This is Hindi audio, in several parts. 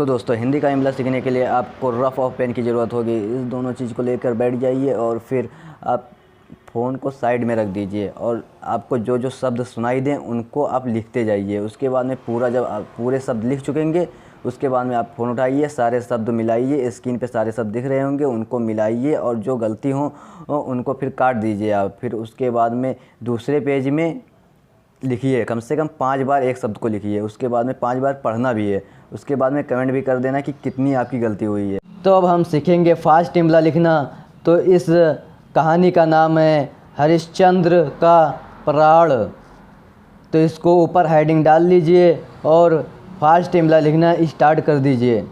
तो दोस्तों हिंदी का इमला सीखने के लिए आपको रफ़ और पेन की ज़रूरत होगी। इस दोनों चीज़ को लेकर बैठ जाइए और फिर आप फ़ोन को साइड में रख दीजिए और आपको जो जो शब्द सुनाई दें उनको आप लिखते जाइए। उसके बाद में जब आप पूरे शब्द लिख चुकेंगे उसके बाद में आप फ़ोन उठाइए, सारे शब्द मिलाइए, स्क्रीन पे सारे शब्द दिख रहे होंगे उनको मिलाइए और जो गलती हो उनको फिर काट दीजिए आप। फिर उसके बाद में दूसरे पेज में लिखिए, कम से कम 5 बार एक शब्द को लिखिए। उसके बाद में 5 बार पढ़ना भी है। उसके बाद में कमेंट भी कर देना कि कितनी आपकी गलती हुई है। तो अब हम सीखेंगे फास्ट इमला लिखना। तो इस कहानी का नाम है हरिश्चंद्र का प्राण। तो इसको ऊपर हेडिंग डाल लीजिए और फास्ट इमला लिखना स्टार्ट कर दीजिए।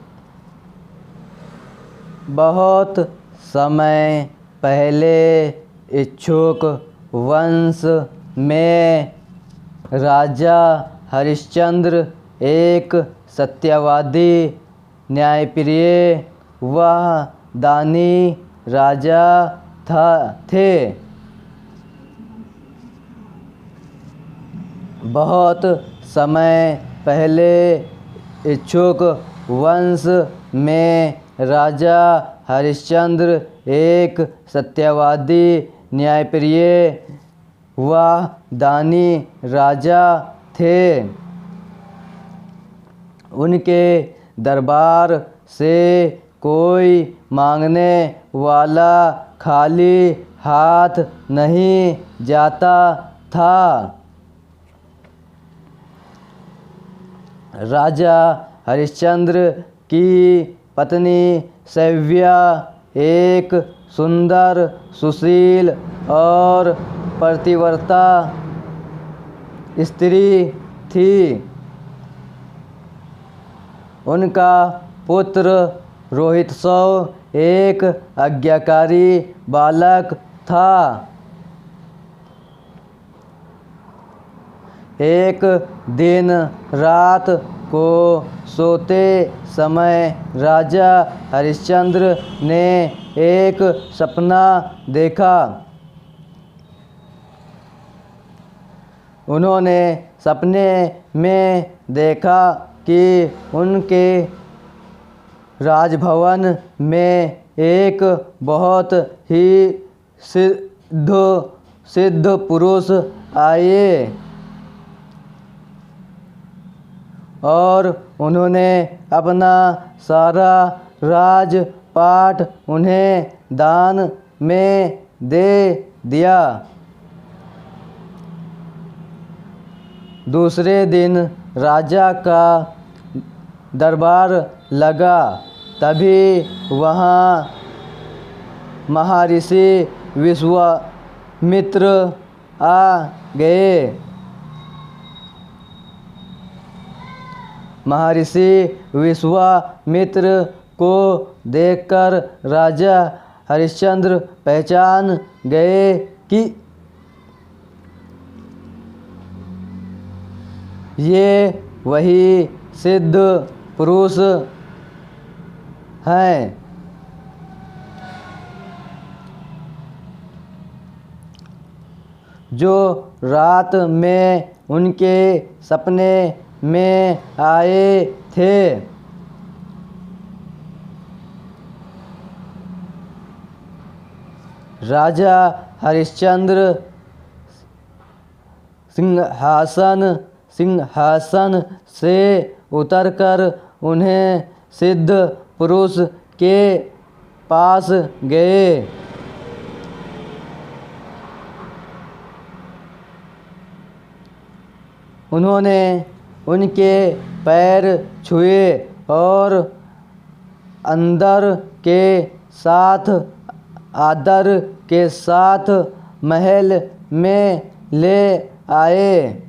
बहुत समय पहले इक्ष्वाकु वंश में राजा हरिश्चंद्र एक सत्यवादी, न्यायप्रिय व दानी राजा थे। बहुत समय पहले इक्ष्वाकु वंश में राजा हरिश्चंद्र एक सत्यवादी, न्यायप्रिय व दानी राजा थे। उनके दरबार से कोई मांगने वाला खाली हाथ नहीं जाता था। राजा हरिश्चंद्र की पत्नी सव्या एक सुंदर, सुशील और पतिव्रता स्त्री थी। उनका पुत्र रोहितसव एक आज्ञाकारी बालक था। एक दिन रात को सोते समय राजा हरिश्चंद्र ने एक सपना देखा। उन्होंने सपने में देखा कि उनके राजभवन में एक बहुत ही सिद्ध पुरुष आए और उन्होंने अपना सारा राजपाट उन्हें दान में दे दिया। दूसरे दिन राजा का दरबार लगा। तभी वहाँ महर्षि विश्वामित्र आ गए। महर्षि विश्वामित्र को देखकर राजा हरिश्चंद्र पहचान गए कि ये वही सिद्ध पुरुष हैं। जो रात में उनके सपने में आए थे। राजा हरिश्चंद्र सिंहासन से उतरकर उन्हें सिद्ध पुरुष के पास गए। उन्होंने उनके पैर छुए और आदर के साथ महल में ले आए।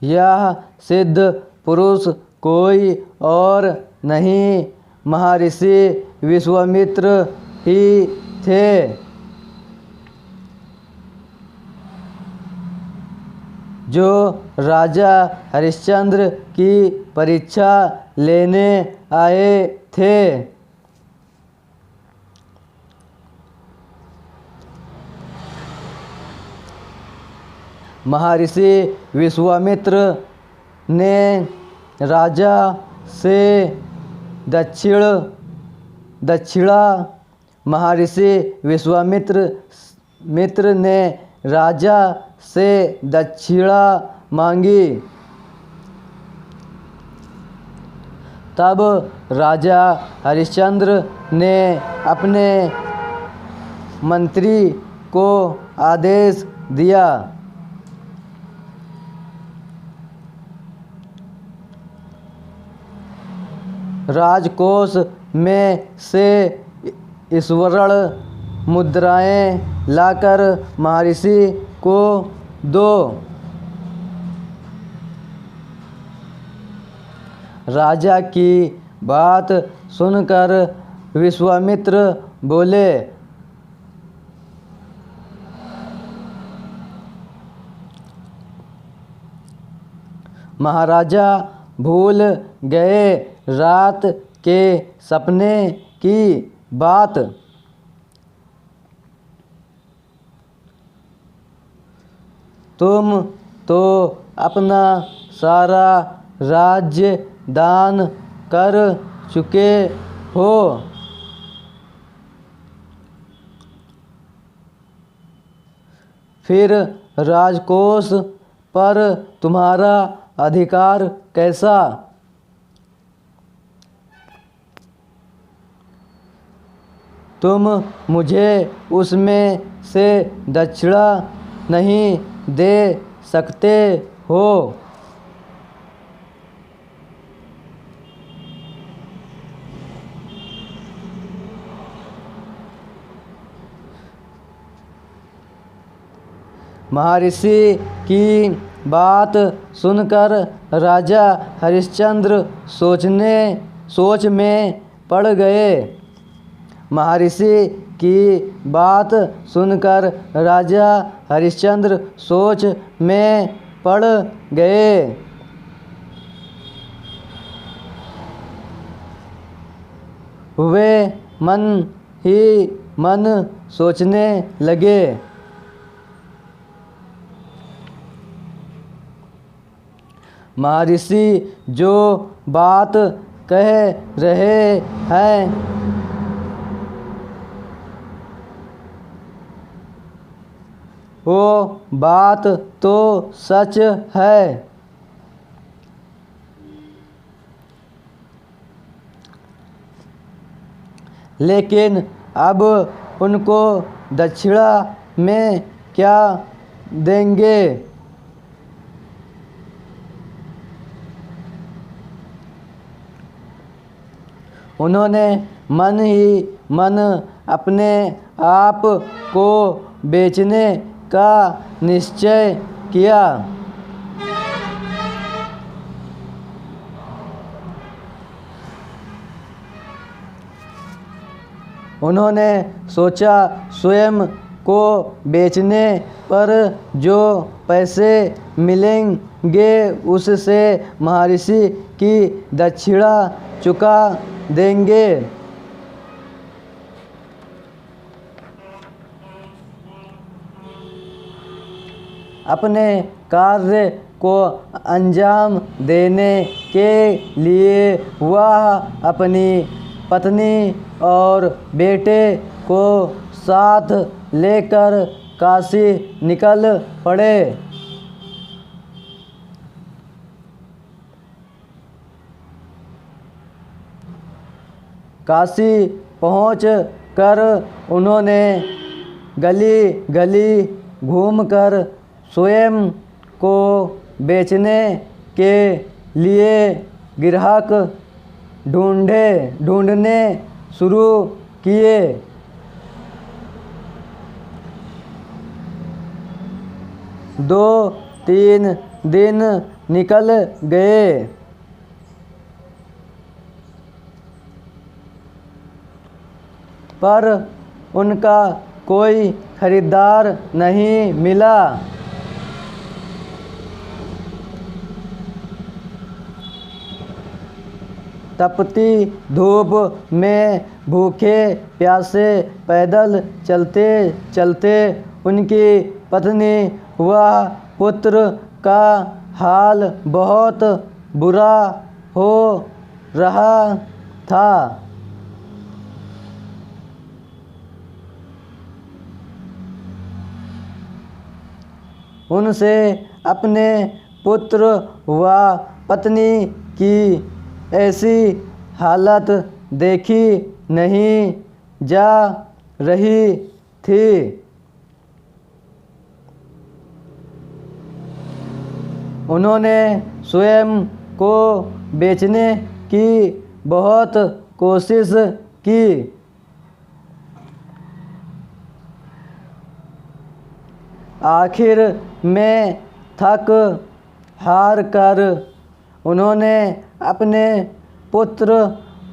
यह सिद्ध पुरुष कोई और नहीं महर्षि विश्वामित्र ही थे। जो राजा हरिश्चंद्र की परीक्षा लेने आए थे। महर्षि विश्वामित्र ने राजा से दक्षिणा महर्षि विश्वामित्र ने राजा से दक्षिणा मांगी। तब राजा हरिश्चंद्र ने अपने मंत्री को आदेश दिया, राजकोष में से स्वर्ण मुद्राएं लाकर महर्षि को दो। राजा की बात सुनकर विश्वामित्र बोले, महाराजा भूल गए रात के सपने की बात। तुम तो अपना सारा राज्य दान कर चुके हो। फिर राजकोष पर तुम्हारा अधिकार कैसा? तुम मुझे उसमें से दक्षिणा नहीं दे सकते हो। महर्षि की बात सुनकर राजा हरिश्चंद्र सोच में पड़ गए। महर्षि की बात सुनकर राजा हरिश्चंद्र सोच में पड़ गए। वे मन ही मन सोचने लगे, महर्षि जो बात कह रहे हैं वो बात तो सच है। लेकिन अब उनको दक्षिणा में क्या देंगे? उन्होंने मन ही मन अपने आप को बेचने का निश्चय किया। उन्होंने सोचा, स्वयं को बेचने पर जो पैसे मिलेंगे उससे महर्षि की दक्षिणा चुका देंगे। अपने कार्य को अंजाम देने के लिए वह अपनी पत्नी और बेटे को साथ लेकर काशी निकल पड़े। काशी पहुँच कर उन्होंने गली गली घूमकर स्वयं को बेचने के लिए ग्राहक ढूंढने शुरू किए। दो तीन दिन निकल गए। पर उनका कोई खरीदार नहीं मिला। तपती धूप में भूखे प्यासे पैदल चलते चलते उनकी पत्नी व पुत्र का हाल बहुत बुरा हो रहा था। उनसे अपने पुत्र व पत्नी की ऐसी हालत देखी नहीं जा रही थी। उन्होंने स्वयं को बेचने की बहुत कोशिश की। आखिर में थक हार कर उन्होंने अपने पुत्र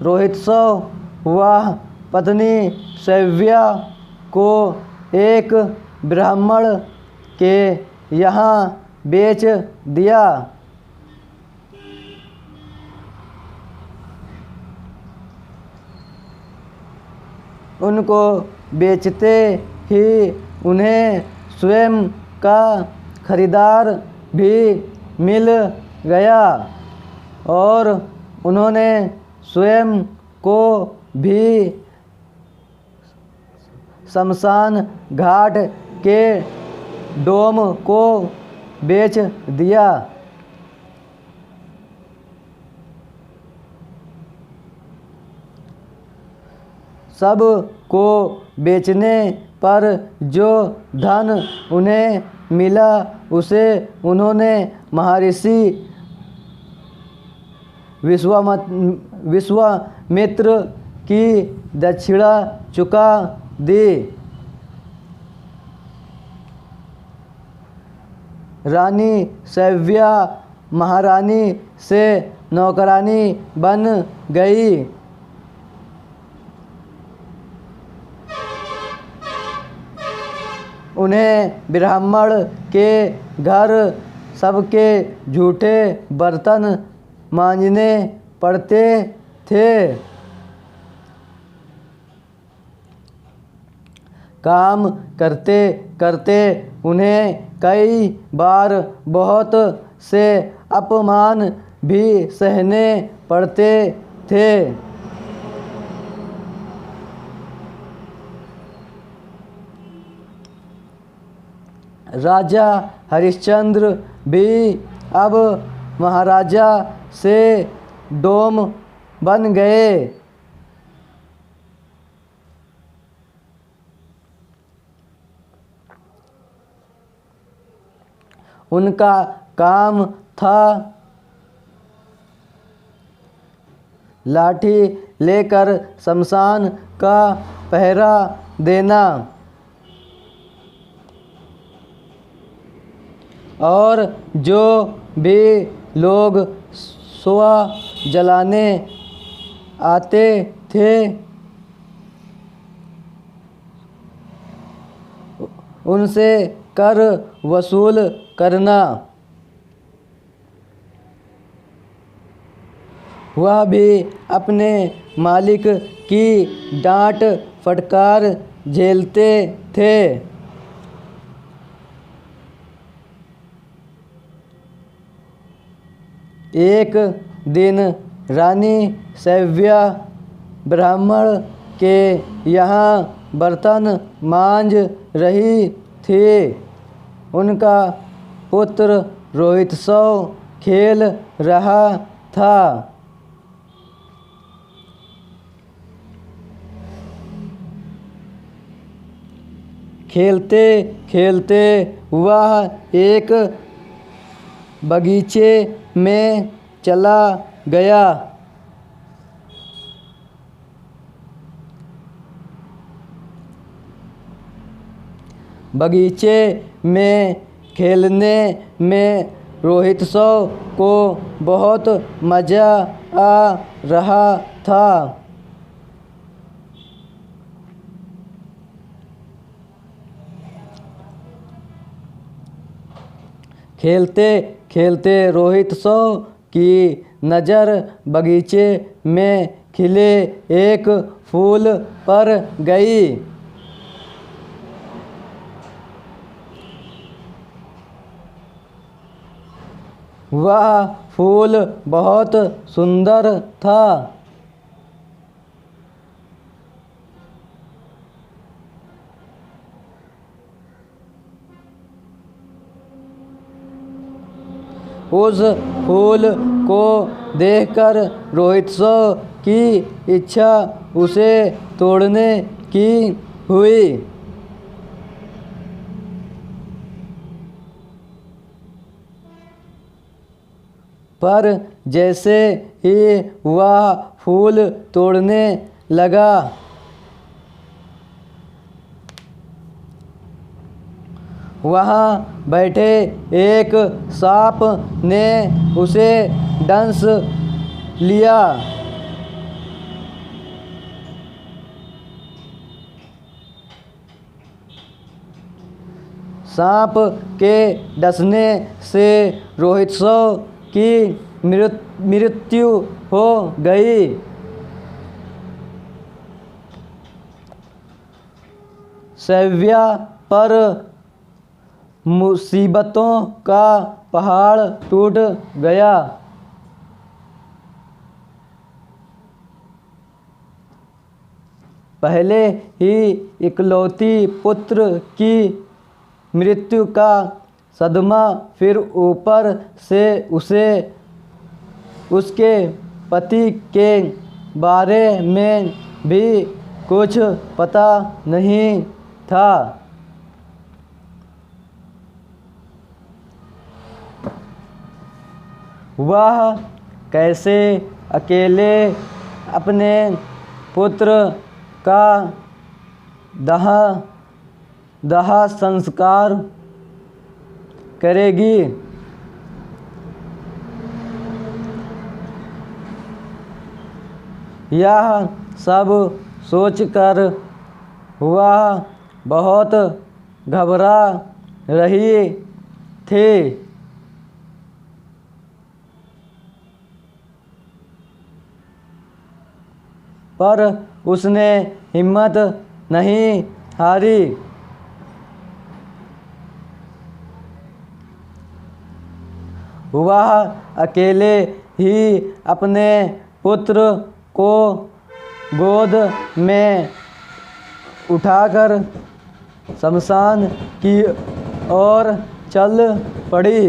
रोहितसव व पत्नी सव्या को एक ब्राह्मण के यहाँ बेच दिया। उनको बेचते ही उन्हें स्वयं का खरीदार भी मिल गया और उन्होंने स्वयं को भी शमशान घाट के डोम को बेच दिया। सब को बेचने पर जो धन उन्हें मिला उसे उन्होंने महर्षि विश्वामित्र की दक्षिणा चुका दी। रानी सव्या महारानी से नौकरानी बन गई। उन्हें ब्राह्मण के घर सबके झूठे बर्तन मांजने पड़ते थे। काम करते करते उन्हें कई बार बहुत से अपमान भी सहने पड़ते थे। राजा हरिश्चंद्र भी अब महाराजा से डोम बन गए। उनका काम था लाठी लेकर शमशान का पहरा देना और जो भी लोग सुआ जलाने आते थे उनसे कर वसूल करना। वह भी अपने मालिक की डांट फटकार झेलते थे। एक दिन रानी सव्या ब्राह्मण के यहाँ बर्तन मांज रही थी। उनका पुत्र रोहितसव खेल रहा था। खेलते खेलते वह एक बगीचे में चला गया। बगीचे में खेलने में रोहितसव को बहुत मज़ा आ रहा था। खेलते खेलते रोहितसव की नज़र बगीचे में खिले एक फूल पर गई। वह फूल बहुत सुंदर था। उस फूल को देखकर रोहित्सव की इच्छा उसे तोड़ने की हुई। पर जैसे ही वह फूल तोड़ने लगा, वहाँ बैठे एक सांप ने उसे डंस लिया। सांप के डसने से रोहित्सव की मृत्यु हो गई। सैव्या पर मुसीबतों का पहाड़ टूट गया। पहले ही इकलौती पुत्र की मृत्यु का सदमा, फिर ऊपर से उसे उसके पति के बारे में भी कुछ पता नहीं था। वह कैसे अकेले अपने पुत्र का दाह संस्कार करेगी। यह सब सोचकर वह बहुत घबरा रही थी। पर उसने हिम्मत नहीं हारी। वह अकेले ही अपने पुत्र को गोद में उठाकर शमशान की ओर चल पड़ी।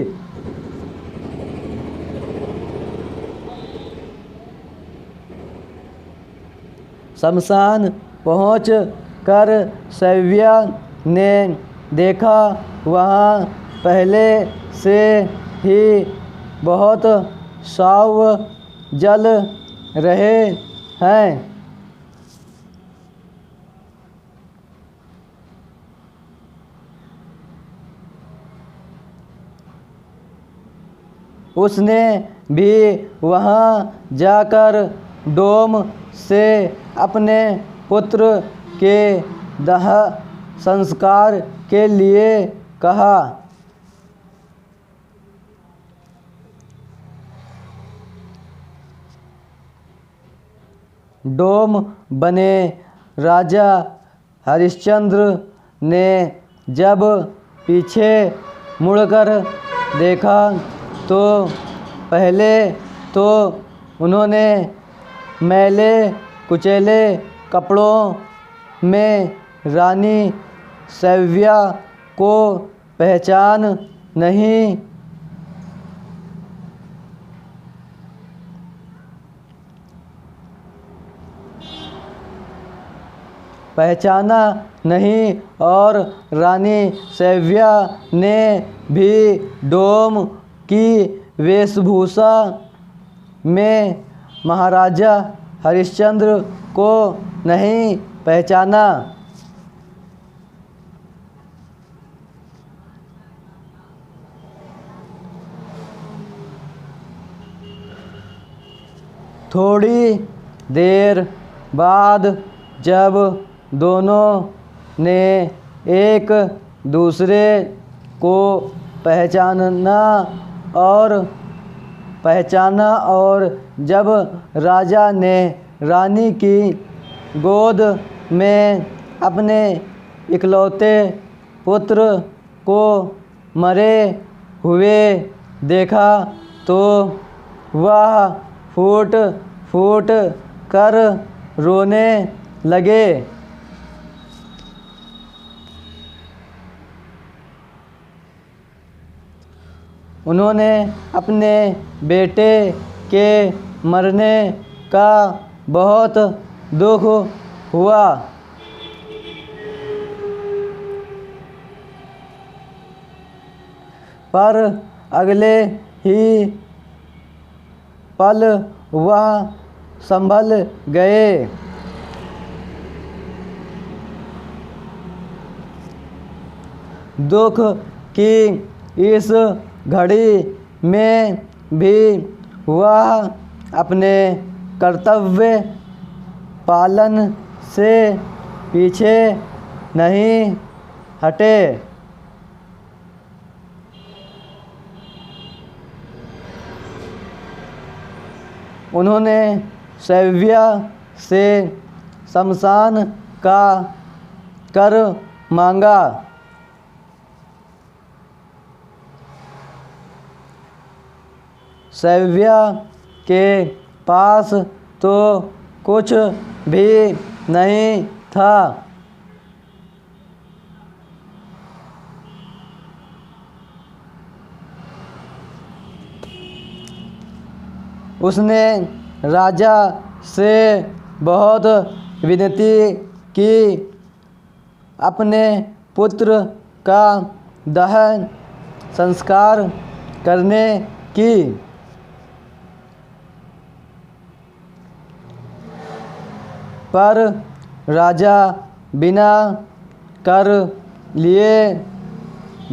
शमशान पहुँच कर सैव्या ने देखा वहाँ पहले से ही बहुत शव जल रहे हैं। उसने भी वहाँ जाकर डोम से अपने पुत्र के दाह संस्कार के लिए कहा। डोम बने राजा हरिश्चंद्र ने जब पीछे मुड़कर देखा तो पहले तो उन्होंने मैले कुचैले कपड़ों में रानी सैव्या को पहचान नहीं पहचाना नहीं और रानी सैव्या ने भी डोम की वेशभूषा में महाराजा हरिश्चंद्र को नहीं पहचाना। थोड़ी देर बाद जब दोनों ने एक दूसरे को पहचाना और जब राजा ने रानी की गोद में अपने इकलौते पुत्र को मरे हुए देखा तो वह फूट फूट कर रोने लगे। उन्होंने अपने बेटे के मरने का बहुत दुख हुआ। पर अगले ही पल वह संभल गए। दुख की इस घड़ी में भी वह अपने कर्तव्य पालन से पीछे नहीं हटे। उन्होंने सैव्या से शमशान का कर मांगा। सैव्या के पास तो कुछ भी नहीं था। उसने राजा से बहुत विनती की अपने पुत्र का दहन संस्कार करने की। पर राजा बिना कर लिए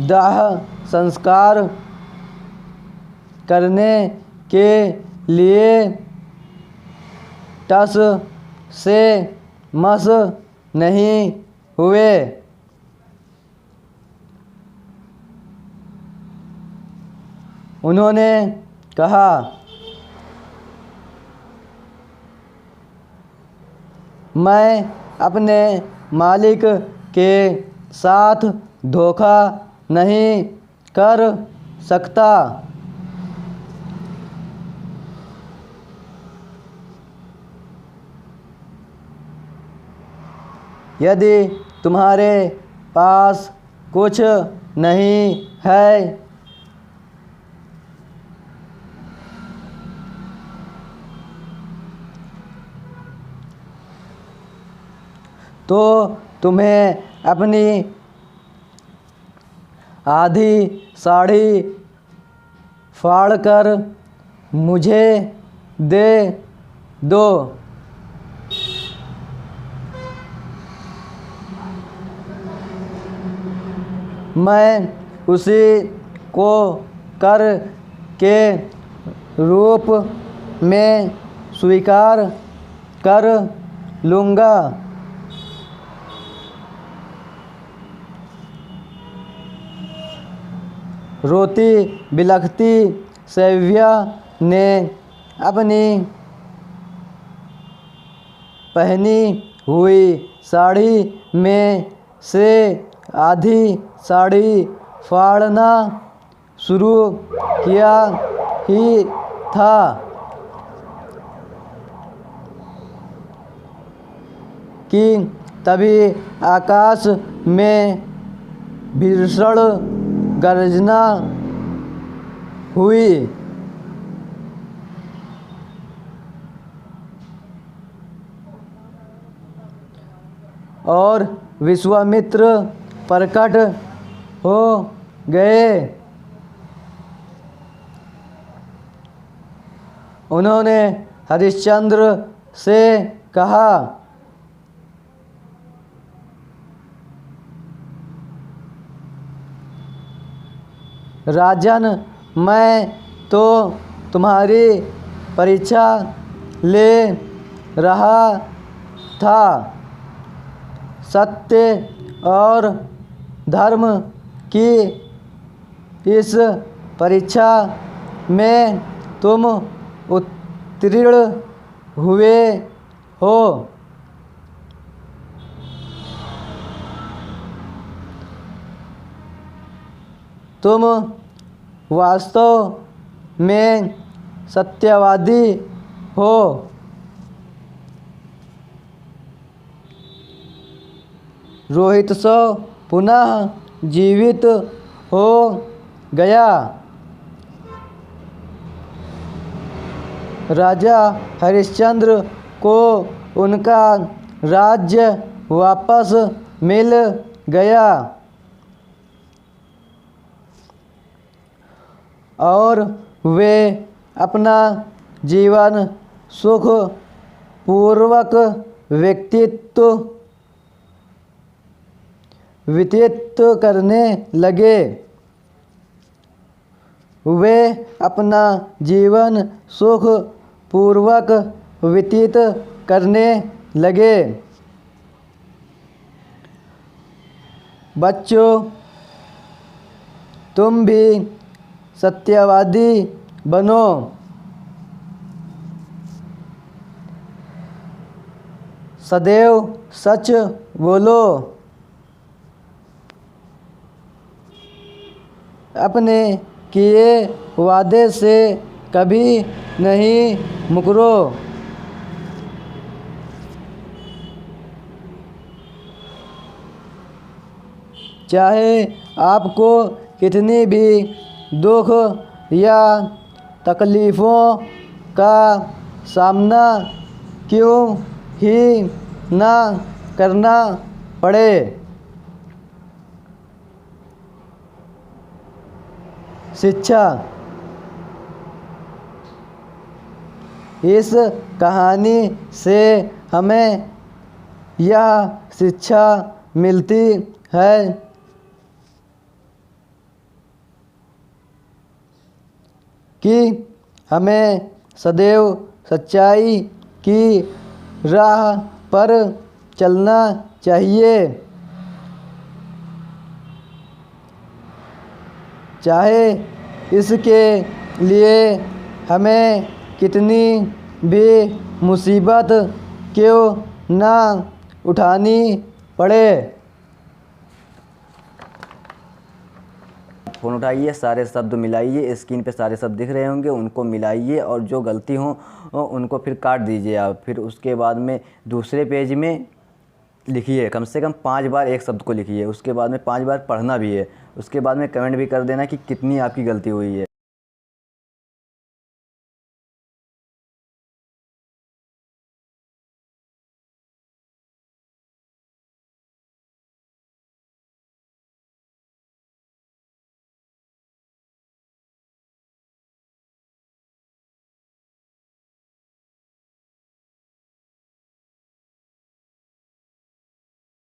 दाह संस्कार करने के लिए टस से मस नहीं हुए। उन्होंने कहा, मैं अपने मालिक के साथ धोखा नहीं कर सकता। यदि तुम्हारे पास कुछ नहीं है तो तुम्हें अपनी आधी साड़ी फाड़कर मुझे दे दो। मैं उसी को कर के रूप में स्वीकार कर लूँगा। रोती बिलखती सैव्या ने अपनी पहनी हुई साड़ी में से आधी साड़ी फाड़ना शुरू किया ही था कि तभी आकाश में भीषण गर्जना हुई। और विश्वामित्र प्रकट हो गए। उन्होंने हरिश्चंद्र से कहा, राजन, मैं तो तुम्हारी परीक्षा ले रहा था। सत्य और धर्म की इस परीक्षा में तुम उत्तीर्ण हुए हो। तुम वास्तव में सत्यवादी हो। रोहित सो पुनः जीवित हो गया। राजा हरिश्चंद्र को उनका राज्य वापस मिल गया और वे अपना जीवन सुख पूर्वक व्यतीत करने लगे। वे अपना जीवन सुख पूर्वक व्यतीत करने लगे। बच्चों, तुम भी सत्यवादी बनो। सदैव सच बोलो। अपने किए वादे से कभी नहीं मुकरो। चाहे आपको कितनी भी दुख या तकलीफ़ों का सामना क्यों ही ना करना पड़े। शिक्षा। इस कहानी से हमें यह शिक्षा मिलती है कि हमें सदैव सच्चाई की राह पर चलना चाहिए, चाहे इसके लिए हमें कितनी भी मुसीबत क्यों ना उठानी पड़े। फ़ोन उठाइए, सारे शब्द मिलाइए, स्क्रीन पे सारे शब्द दिख रहे होंगे, उनको मिलाइए और जो गलती हो उनको फिर काट दीजिए आप। फिर उसके बाद में दूसरे पेज में लिखिए, कम से कम 5 बार एक शब्द को लिखिए। उसके बाद में 5 बार पढ़ना भी है। उसके बाद में कमेंट भी कर देना कि कितनी आपकी गलती हुई है।